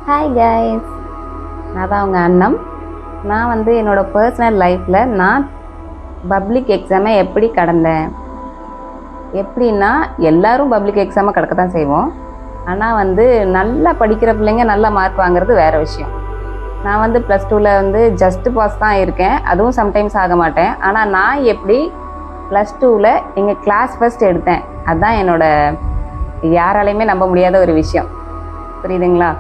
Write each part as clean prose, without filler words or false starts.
Hi guys, நான் தான் உங்கள் அண்ணம். நான் வந்து என்னோடய பர்சனல் லைஃப்பில் நான் பப்ளிக் எக்ஸாமை எப்படி கடந்தேன், எப்படின்னா எல்லாரும் பப்ளிக் எக்ஸாமை கடக்க தான் செய்வோம். ஆனால் வந்து நல்லா படிக்கிற பிள்ளைங்க நல்ல மார்க் வாங்குறது வேறு விஷயம். நான் வந்து ப்ளஸ் டூவில் வந்து ஜஸ்ட்டு பாஸ் தான் இருக்கேன், அதுவும் சம்டைம்ஸ் ஆக மாட்டேன். ஆனால் நான் எப்படி ப்ளஸ் டூவில் எங்கள் கிளாஸ் ஃபஸ்ட் எடுத்தேன், அதுதான் யாராலையுமே நம்ப முடியாத ஒரு விஷயம். புரியுதுங்களா?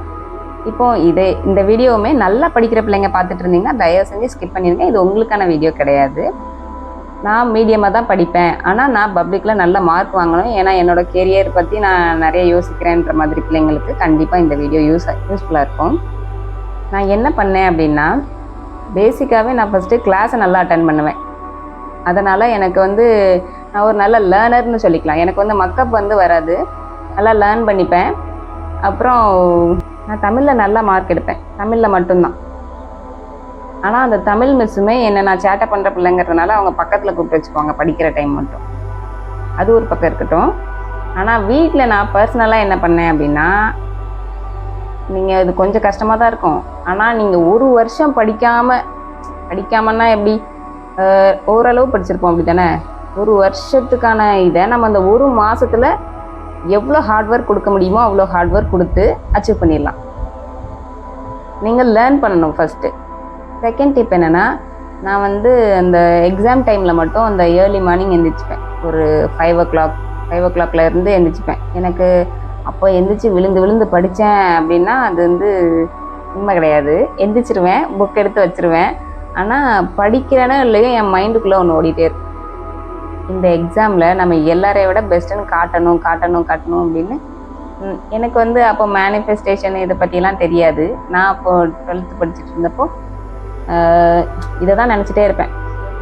இப்போது இந்த வீடியோவுமே நல்லா படிக்கிற பிள்ளைங்க பார்த்துட்டு இருந்தீங்கன்னா தயவு செஞ்சு ஸ்கிப் பண்ணிடுங்க. இது உங்களுக்கான வீடியோ கிடையாது. நான் மீடியமாக தான் படிப்பேன், ஆனால் நான் பப்ளிக்கில் நல்ல மார்க் வாங்கணும், ஏன்னா என்னோடய கெரியர் பற்றி நான் நிறைய யோசிக்கிறேன்ற மாதிரி பிள்ளைங்களுக்கு கண்டிப்பாக இந்த வீடியோ யூஸ்ஃபுல்லாக இருக்கும். நான் என்ன பண்ணேன் அப்படின்னா, பேசிக்காகவே நான் ஃபஸ்ட்டு கிளாஸை நல்லா அட்டன் பண்ணுவேன். அதனால் எனக்கு வந்து நான் ஒரு நல்ல லேர்னர்னு சொல்லிக்கலாம். எனக்கு வந்து மக்கப் வந்து வராது, நல்லா லேர்ன் பண்ணிப்பேன். அப்புறம் நான் தமிழில் நல்லா மார்க் எடுப்பேன், தமிழில் மட்டும்தான். ஆனால் அந்த தமிழ் மிஸ்ஸுமே என்னை நான் சேட்டை பண்ணுற பிள்ளைங்கிறதுனால அவங்க பக்கத்தில் கூப்பிட்டு வச்சுக்குவாங்க படிக்கிற டைம் மட்டும். அது ஒரு பக்கம் இருக்கட்டும். ஆனால் வீட்டில் நான் பர்சனலாக என்ன பண்ணேன் அப்படின்னா, நீங்கள் இது கொஞ்சம் கஷ்டமாக தான் இருக்கும். ஆனால் நீங்கள் ஒரு வருஷம் படிக்காமன்னா எப்படி, ஓரளவு படிச்சிருப்போம் அப்படி தானே. ஒரு வருஷத்துக்கான இதை நம்ம அந்த ஒரு மாதத்தில் எவ்வளோ ஹார்ட் ஒர்க் கொடுக்க முடியுமோ அவ்வளோ ஹார்ட் ஒர்க் கொடுத்து அச்சீவ் பண்ணிடலாம். நீங்கள் லேர்ன் பண்ணணும் ஃபஸ்ட்டு. செகண்ட் டிப் என்னென்னா, நான் வந்து அந்த எக்ஸாம் டைமில் மட்டும் அந்த ஏர்லி மார்னிங் எழுந்திரிச்சிப்பேன். ஒரு 5 o'clockல இருந்து எழுந்திரிச்சிப்பேன். எனக்கு அப்போ எழுந்திரிச்சி விழுந்து படித்தேன் அப்படின்னா அது வந்து உண்மை கிடையாது. எழுந்திரிச்சிருவேன், புக் எடுத்து வச்சுருவேன். ஆனால் படிக்கிறேனோ இல்லையோ என் மைண்டுக்குள்ளே ஒன்று ஓடிட்டே இருக்கும், இந்த எக்ஸாமில் நம்ம எல்லாரைய விட பெஸ்ட்டுன்னு காட்டணும் அப்படின்னு. எனக்கு வந்து அப்போ மேனிஃபெஸ்டேஷன் இதை பற்றிலாம் தெரியாது. நான் அப்போது 12th படிச்சுட்டு இருந்தப்போ இதை தான் நினச்சிட்டே இருப்பேன்.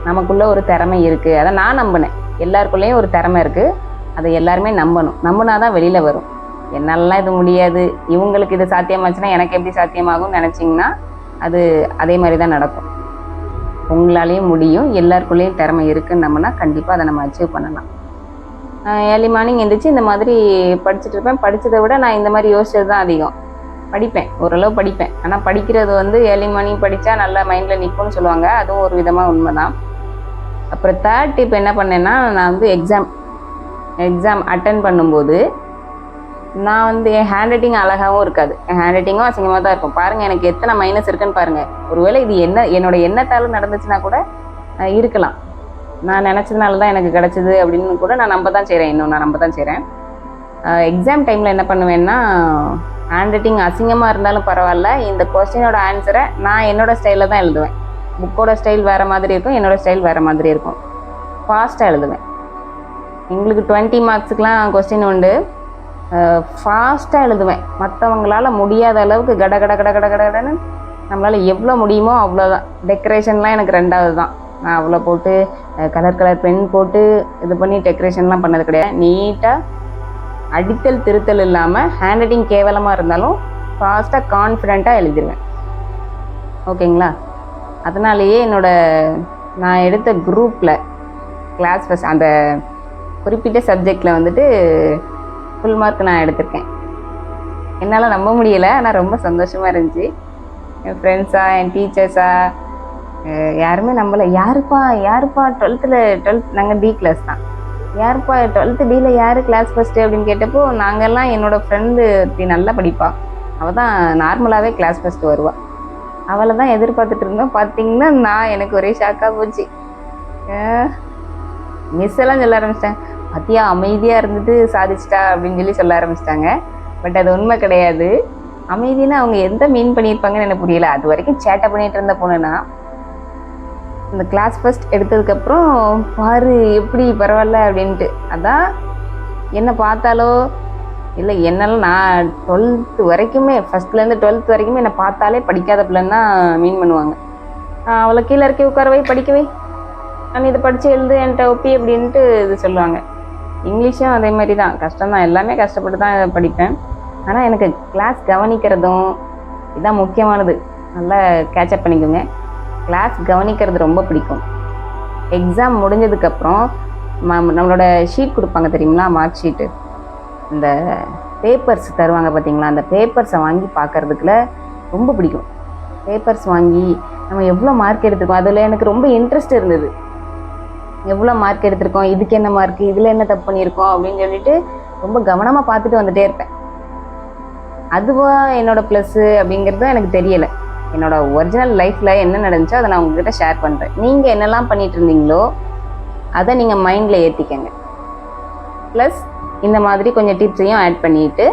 நமக்குள்ளே ஒரு திறமை இருக்குது, அதை நான் நம்பினேன். எல்லாருக்குள்ளேயும் ஒரு திறமை இருக்குது, அதை எல்லாருமே நம்பினா தான் வெளியில் வரும். என்னாலலாம் இது முடியாது, இவங்களுக்கு இது சாத்தியமாச்சுன்னா எனக்கு எப்படி சாத்தியமாகும்னு நினச்சிங்கன்னா அது அதே மாதிரி தான் நடக்கும். உங்களாலேயும் முடியும், எல்லாருக்குள்ளேயும் திறமை இருக்குன்னு நம்மனா கண்டிப்பாக அதை நம்ம அச்சீவ் பண்ணலாம். ஏர்லி மார்னிங் எழுந்திரிச்சு இந்த மாதிரி படிச்சுட்டு இருப்பேன். படித்ததை விட நான் இந்த மாதிரி யோசிச்சது தான் அதிகம். படிப்பேன், ஓரளவு படிப்பேன். ஆனால் படிக்கிறது வந்து ஏர்லி மார்னிங் படித்தா நல்லா மைண்டில் நிற்கும்னு சொல்லுவாங்க, அதுவும் ஒரு விதமாக உண்மை தான். அப்புறம் தேர்ட் டிப் என்ன பண்ணேன்னா, நான் வந்து எக்ஸாம் அட்டன் பண்ணும்போது நான் வந்து என் ஹேண்ட் ரைட்டிங் அழகாகவும் இருக்காது, என் ஹேண்ட் ரைட்டிங்கும் அசிங்கமாக தான் இருக்கும். பாருங்கள் எனக்கு எத்தனை மைனஸ் இருக்குன்னு பாருங்கள். ஒருவேளை இது என்னோட எண்ணத்தால் நடந்துச்சுன்னா கூட இருக்கலாம், நான் நினச்சதுனால தான் எனக்கு கிடச்சிது அப்படின்னு கூட நான் நம்ப தான் செய்கிறேன். எக்ஸாம் டைமில் என்ன பண்ணுவேன்னா, ஹேண்ட் ரைட்டிங் அசிங்கமாக இருந்தாலும் பரவாயில்ல, இந்த கொஸ்டினோட ஆன்சரை நான் என்னோடய ஸ்டைலில் தான் எழுதுவேன். புக்கோட ஸ்டைல் வேறு மாதிரி இருக்கும், என்னோடய ஸ்டைல் வேறு மாதிரி இருக்கும். ஃபாஸ்ட்டாக எழுதுவேன். எங்களுக்கு 20 மார்க்ஸுக்கெலாம் கொஸ்டின் உண்டு, ஃபாஸ்ட்டாக எழுதுவேன். மற்றவங்களால் முடியாத அளவுக்கு கடன்னு நம்மளால் எவ்வளோ முடியுமோ அவ்வளோதான். டெக்கரேஷன்லாம் எனக்கு 2வது தான். நான் அவ்வளோ போட்டு கலர் பென் போட்டு இது பண்ணி டெக்கரேஷன்லாம் பண்ணது கிடையாது. நீட்டாக அடித்தல் திருத்தல் இல்லாமல் ஹேண்ட் ரைட்டிங் கேவலமாக இருந்தாலும் ஃபாஸ்ட்டாக கான்ஃபிடெண்ட்டாக எழுதிடுவேன். ஓகேங்களா? அதனாலேயே நான் எடுத்த குரூப்பில் கிளாஸ் ஃபஸ்ட் அந்த குறிப்பிட்ட சப்ஜெக்டில் வந்துட்டு ஃபுல் மார்க் நான் எடுத்திருக்கேன். என்னால் நம்ப முடியலை, ஆனால் ரொம்ப சந்தோஷமாக இருந்துச்சு. என் ஃப்ரெண்ட்ஸா, என் டீச்சர்ஸா, யாருமே நம்பலை. யாருப்பா 12th நாங்கள் டி கிளாஸ் தான், யாருப்பா 12th டியில் யார் கிளாஸ் ஃபஸ்ட்டு அப்படின்னு கேட்டப்போ, நாங்கள்லாம் என்னோடய ஃப்ரெண்டு நல்லா படிப்பா, அவள் தான் நார்மலாகவே கிளாஸ் ஃபஸ்ட்டு வருவாள், அவளை தான் எதிர்பார்த்துட்டு இருந்தோம். பார்த்திங்கன்னா எனக்கு ஒரே ஷாக்காக போச்சு. மிஸ் எல்லாம் சொல்ல ஆரம்பிச்சிட்டாங்க, அத்தியா அமைதியாக இருந்துட்டு சாதிச்சிட்டா அப்படின்னு சொல்ல ஆரம்பிச்சிட்டாங்க. பட் அது உண்மை கிடையாது. அமைதினா அவங்க எந்த மீன் பண்ணியிருப்பாங்கன்னு எனக்கு புரியல. அது வரைக்கும் சேட்டை பண்ணிகிட்டு இருந்த பொண்ணுன்னா, இந்த கிளாஸ் ஃபஸ்ட் எடுத்ததுக்கப்புறம் பாரு எப்படி பரவாயில்ல அப்படின்ட்டு. அதான் என்னை பார்த்தாலோ இல்லை, என்னால் நான் 12th வரைக்குமே, ஃபஸ்ட்லேருந்து 12th வரைக்குமே என்னை பார்த்தாலே படிக்காத பிள்ளைன்னு தான் மீன் பண்ணுவாங்க. அவளை கீழே இறக்கி உட்கார வை, படிக்க வை, நான் இதை படித்து எழுது என்கிட்ட ஒப்பி அப்படின்ட்டு இது சொல்லுவாங்க. இங்கிலீஷும் அதே மாதிரி தான், கஷ்டம்தான், எல்லாமே கஷ்டப்பட்டு தான் படிப்பேன். ஆனால் எனக்கு கிளாஸ் கவனிக்கிறதும் இதுதான் முக்கியமானது. நல்லா கேட்சப் பண்ணிக்கோங்க. கிளாஸ் கவனிக்கிறது ரொம்ப பிடிக்கும். எக்ஸாம் முடிஞ்சதுக்கப்புறம் நம்மளோட ஷீட் கொடுப்பாங்க தெரியுங்களா, மார்க் ஷீட்டு. இந்த பேப்பர்ஸ் தருவாங்க பார்த்தீங்களா, அந்த பேப்பர்ஸை வாங்கி பார்க்கறதுக்குள்ள ரொம்ப பிடிக்கும். பேப்பர்ஸ் வாங்கி நம்ம எவ்வளோ மார்க் எடுத்திருக்கோம், அதில் எனக்கு ரொம்ப இன்ட்ரெஸ்ட் இருந்தது. எவ்வளோ மார்க் எடுத்திருக்கோம், இதுக்கு என்ன மார்க்கு, இதில் என்ன தப்பு பண்ணியிருக்கோம் அப்படின்னு சொல்லிட்டு ரொம்ப கவனமாக பார்த்துட்டு வந்துகிட்டே இருப்பேன். அதுவா என்னோட ப்ளஸ்ஸு அப்படிங்கிறது எனக்கு தெரியலை. என்னோட ஒரிஜினல் லைஃப்பில் என்ன நடந்துச்சோ அதை நான் உங்ககிட்ட ஷேர் பண்ணுறேன். நீங்கள் என்னெல்லாம் பண்ணிட்டு இருந்தீங்களோ அதை நீங்கள் மைண்டில் ஏற்றிக்கங்க. ப்ளஸ் இந்த மாதிரி கொஞ்சம் டிப்ஸையும் ஆட் பண்ணிவிட்டு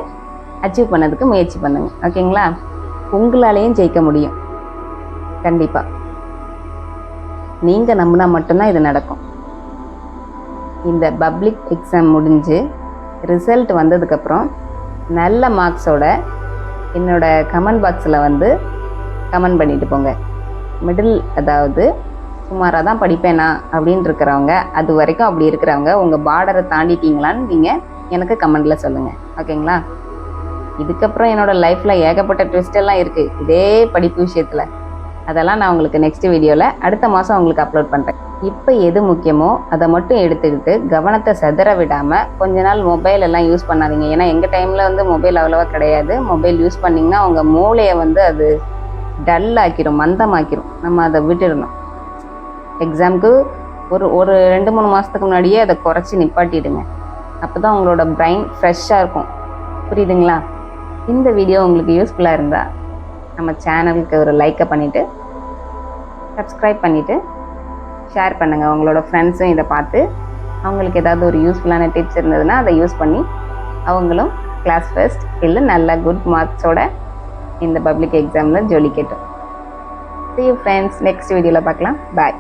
அச்சீவ் பண்ணதுக்கு முயற்சி பண்ணுங்க. ஓகேங்களா? உங்களாலேயும் ஜெயிக்க முடியும். கண்டிப்பாக நீங்கள் நம்பினா மட்டும்தான் இது நடக்கும். இந்த பப்ளிக் எக்ஸாம் முடிஞ்சு ரிசல்ட் வந்ததுக்கப்புறம் நல்ல மார்க்ஸோட என்னோடய கமெண்ட் பாக்ஸில் வந்து கமெண்ட் பண்ணிட்டு போங்க. மிடில், அதாவது சுமாராக தான் படிப்பேனா அப்படின்னு இருக்கிறவங்க, அது வரைக்கும் அப்படி இருக்கிறவங்க உங்கள் பார்டரை தாண்டிட்டீங்களான்னு நீங்கள் எனக்கு கமெண்டில் சொல்லுங்கள். ஓகேங்களா? இதுக்கப்புறம் என்னோடய லைஃப்பில் ஏகப்பட்ட ட்விஸ்ட் எல்லாம் இருக்குது இதே படிப்பு விஷயத்தில். அதெல்லாம் நான் உங்களுக்கு நெக்ஸ்ட் வீடியோவில் அடுத்த மாதம் உங்களுக்கு அப்லோட் பண்ணுறேன். இப்போ எது முக்கியமோ அதை மட்டும் எடுத்துக்கிட்டு கவனத்தை செதற விடாமல் கொஞ்ச நாள் மொபைல் எல்லாம் யூஸ் பண்ணாதீங்க. ஏன்னா எங்கள் டைமில் வந்து மொபைல் அவ்வளோவா கிடையாது. மொபைல் யூஸ் பண்ணிங்கன்னா உங்கள் மூளையை வந்து அது டல் ஆக்கிரும், மந்தமாக்கிரும். நம்ம அதை விட்டுடணும். எக்ஸாமுக்கு ஒரு 2-3 மாதத்துக்கு முன்னாடியே அதை குறைச்சி நிப்பாட்டிடுங்க. அப்போ தான் உங்களோட பிரைன் ஃப்ரெஷ்ஷாக இருக்கும். புரியுதுங்களா? இந்த வீடியோ உங்களுக்கு யூஸ்ஃபுல்லாக இருந்தால் நம்ம சேனலுக்கு ஒரு லைக்கை பண்ணிவிட்டு சப்ஸ்கிரைப் பண்ணிவிட்டு ஷேர் பண்ணுங்கள். உங்களோட ஃப்ரெண்ட்ஸும் இதை பார்த்து அவங்களுக்கு ஏதாவது ஒரு யூஸ்ஃபுல்லான டிப்ஸ் இருந்ததுன்னா அதை யூஸ் பண்ணி அவங்களும் கிளாஸ் ஃபர்ஸ்ட் இல்லை நல்ல குட் மார்க்ஸோட இந்த பப்ளிக் எக்ஸாமில் ஜொலிக்கட்டும். See you friends, next வீடியோவில் பார்க்கலாம். பாய்.